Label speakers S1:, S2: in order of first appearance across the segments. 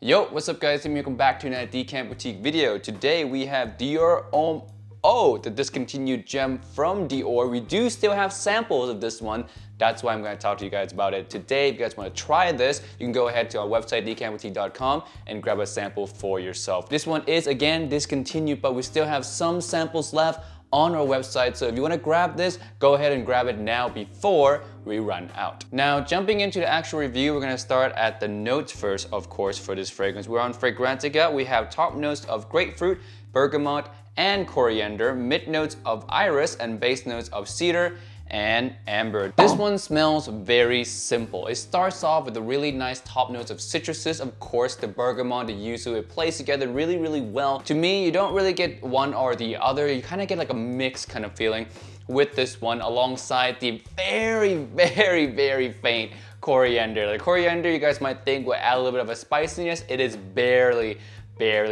S1: Yo, what's up guys, and welcome back to another Decant Boutique video. Today we have Dior Homme Eau, the discontinued gem from Dior. We do still have samples of this one. That's why I'm going to talk to you guys about it today. If you guys want to try this, you can go ahead to our website, decantboutique.com, and grab a sample for yourself. This one is, again, discontinued, but we still have some samples left on our website. So if you want to grab this, go ahead and grab it now before we run out. Now, jumping into the actual review, we're going to start at the notes first, of course, for this fragrance. We're on Fragrantica. We have top notes of grapefruit, bergamot, and coriander, mid notes of iris, and base notes of cedar and amber. This one smells very simple. It starts off with a really nice top notes of citruses. Of course, the bergamot, the yuzu, it plays together really well. To me, you don't really get one or the other. You kind of get like a mixed kind of feeling with this one alongside the very faint coriander. The coriander, you guys might think will add a little bit of a spiciness. It is barely there.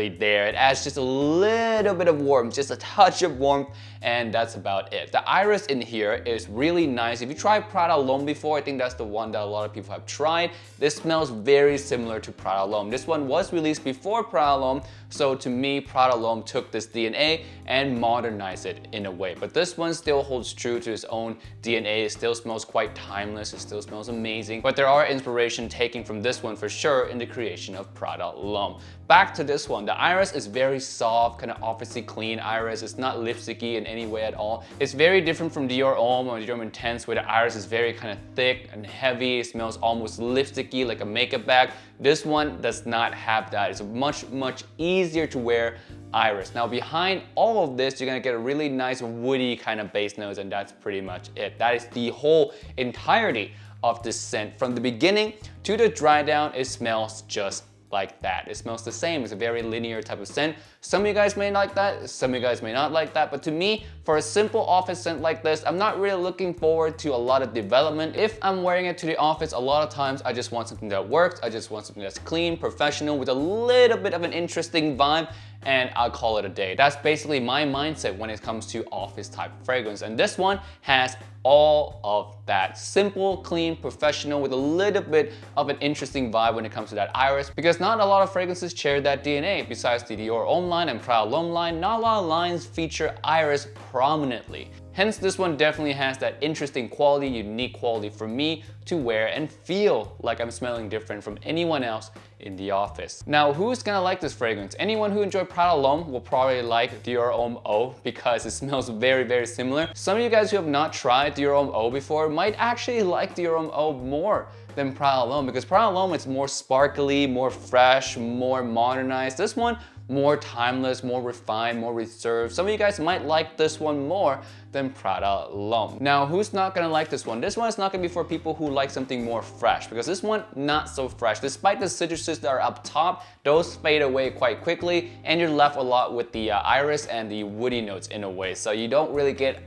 S1: It adds just a little bit of warmth, just a touch of warmth, and that's about it. The iris in here is really nice. If you tried Prada L'Homme before, I think that's the one that a lot of people have tried. This smells very similar to Prada L'Homme. This one was released before Prada L'Homme, so to me, Prada L'Homme took this DNA and modernized it in a way. But this one still holds true to its own DNA. It still smells quite timeless. It still smells amazing. But there are inspiration taken from this one for sure in the creation of Prada L'Homme. Back to this one, the iris is very soft, kind of obviously clean iris. It's not lipsticky in any way at all. It's very different from Dior Homme or Dior Intense, where the iris is very kind of thick and heavy. It smells almost lipsticky, like a makeup bag. This one does not have that. It's a much easier to wear iris. Now behind all of this, you're gonna get a really nice woody kind of base notes, and that's pretty much it. That is the whole entirety of this scent. From the beginning to the dry down, it smells just like that. It smells the same. It's a very linear type of scent. Some of you guys may like that, some of you guys may not like that, but to me, for a simple office scent like this, I'm not really looking forward to a lot of development. If I'm wearing it to the office, a lot of times I just want something that works. I just want something that's clean, professional, with a little bit of an interesting vibe, and I'll call it a day. That's basically my mindset when it comes to office type fragrance. And this one has all of that. Simple, clean, professional, with a little bit of an interesting vibe when it comes to that iris, because not a lot of fragrances share that DNA. Besides the Dior Homme line and Prada L'Homme line, not a lot of lines feature iris prominently. Hence, this one definitely has that interesting quality, unique quality for me to wear and feel like I'm smelling different from anyone else in the office. Now, who's gonna like this fragrance? Anyone who enjoyed Prada L'Homme will probably like Dior Homme Eau because it smells very similar. Some of you guys who have not tried Dior Homme Eau before might actually like Dior Homme Eau more than Prada L'Homme, because Prada L'Homme is more sparkly, more fresh, more modernized. This one, more timeless, more refined, more reserved. Some of you guys might like this one more than Prada L'Homme. Now, who's not gonna like this one? This one is not gonna be for people who like something more fresh, because this one, not so fresh. Despite the citruses that are up top, those fade away quite quickly, and you're left a lot with the iris and the woody notes in a way. So you don't really get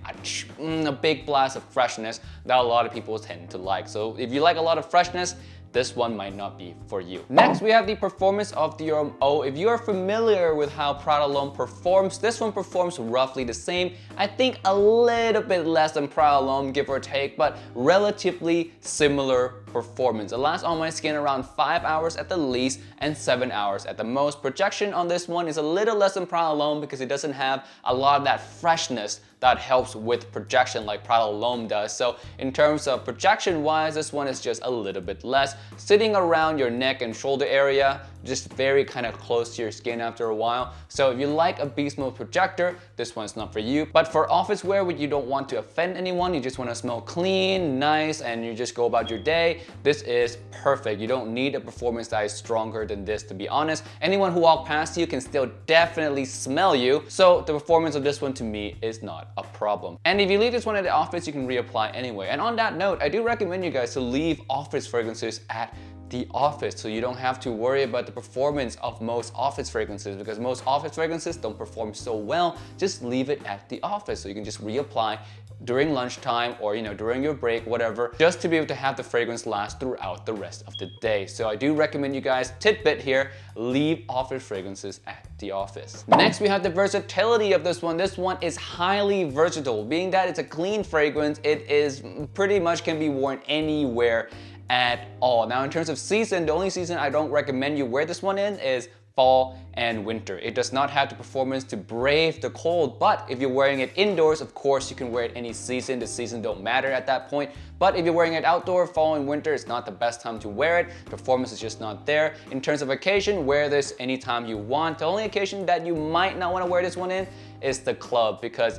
S1: a big blast of freshness that a lot of people tend to like. So if you like a lot of freshness, this one might not be for you. Next, we have the performance of Dior Homme Eau. If you are familiar with how Prada L'Homme performs, this one performs roughly the same. I think a little bit less than Prada L'Homme, give or take, but relatively similar performance. It lasts on my skin around 5 hours at the least and 7 hours at the most. Projection on this one is a little less than Prada L'Homme because it doesn't have a lot of that freshness that helps with projection like Prada L'Homme does. So in terms of projection wise, this one is just a little bit less. Sitting around your neck and shoulder area, just very kind of close to your skin after a while. So if you like a beast mode projector, this one's not for you. But for office wear where you don't want to offend anyone, you just want to smell clean, nice, and you just go about your day, this is perfect. You don't need a performance that is stronger than this, to be honest. Anyone who walks past you can still definitely smell you. So the performance of this one to me is not a problem. And if you leave this one at the office, you can reapply anyway. And on that note, I do recommend you guys to leave office fragrances at the office, so you don't have to worry about the performance of most office fragrances, because most office fragrances don't perform so well. Just leave it at the office so you can just reapply during lunchtime or during your break, whatever, just to be able to have the fragrance last throughout the rest of the day. So I do recommend you guys, tidbit here, leave office fragrances at the office. Next, we have the versatility of this one. This one is highly versatile. Being that it's a clean fragrance, it is pretty much can be worn anywhere at all. Now in terms of season, the only season I don't recommend you wear this one in is fall and winter. It does not have the performance to brave the cold, but if you're wearing it indoors, of course you can wear it any season. The season don't matter at that point. But if you're wearing it outdoor, fall and winter, it's not the best time to wear it. Performance is just not there. In terms of occasion, wear this anytime you want. The only occasion that you might not want to wear this one in is the club, because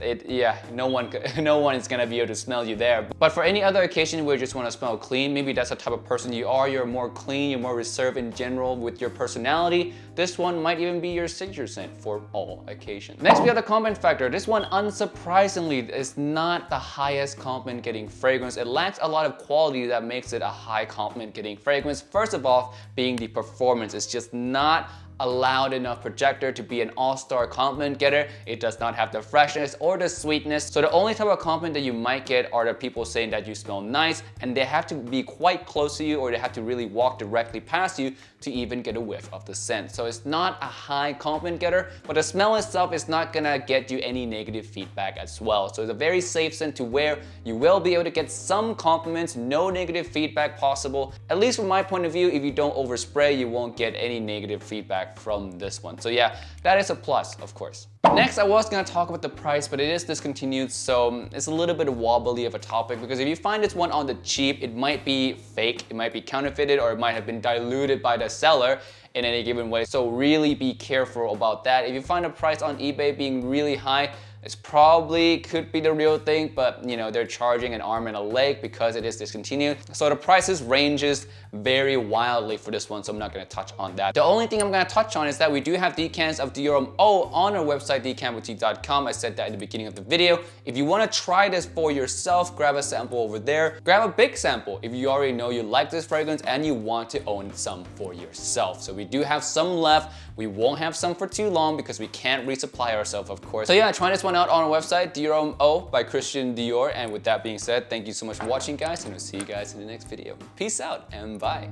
S1: no one is gonna be able to smell you there. But for any other occasion where you just want to smell clean, maybe that's the type of person you are, you're more clean, you're more reserved in general with your personality, this one might even be your signature scent for all occasions. Next, we have the compliment factor. This one, unsurprisingly, is not the highest compliment getting fragrance. It lacks a lot of quality that makes it a high compliment getting fragrance. First of all, being the performance. It's just not a loud enough projector to be an all-star compliment getter. It does not have the freshness or the sweetness. So the only type of compliment that you might get are the people saying that you smell nice, and they have to be quite close to you, or they have to really walk directly past you to even get a whiff of the scent. So it's not a high compliment getter, but the smell itself is not gonna get you any negative feedback as well. So it's a very safe scent to wear. You will be able to get some compliments, no negative feedback possible. At least from my point of view, if you don't overspray, you won't get any negative feedback from this one. So yeah, that is a plus, of course. Next, I was gonna talk about the price, but it is discontinued, so it's a little bit wobbly of a topic, because if you find this one on the cheap, it might be fake, it might be counterfeited, or it might have been diluted by the seller in any given way. So really be careful about that. If you find a price on eBay being really high, it's probably could be the real thing, but you know, they're charging an arm and a leg because it is discontinued. So the prices ranges very wildly for this one, so I'm not gonna touch on that. The only thing I'm gonna touch on is that we do have decants of Dior Homme Eau on our website, decantboutique.com. I said that in the beginning of the video. If you wanna try this for yourself, grab a sample over there. Grab a big sample if you already know you like this fragrance and you want to own some for yourself. So we do have some left. We won't have some for too long because we can't resupply ourselves, of course. So yeah, try this one out on our website, Dior Homme Eau by Christian Dior. And with that being said, thank you so much for watching, guys, and we'll see you guys in the next video. Peace out and bye.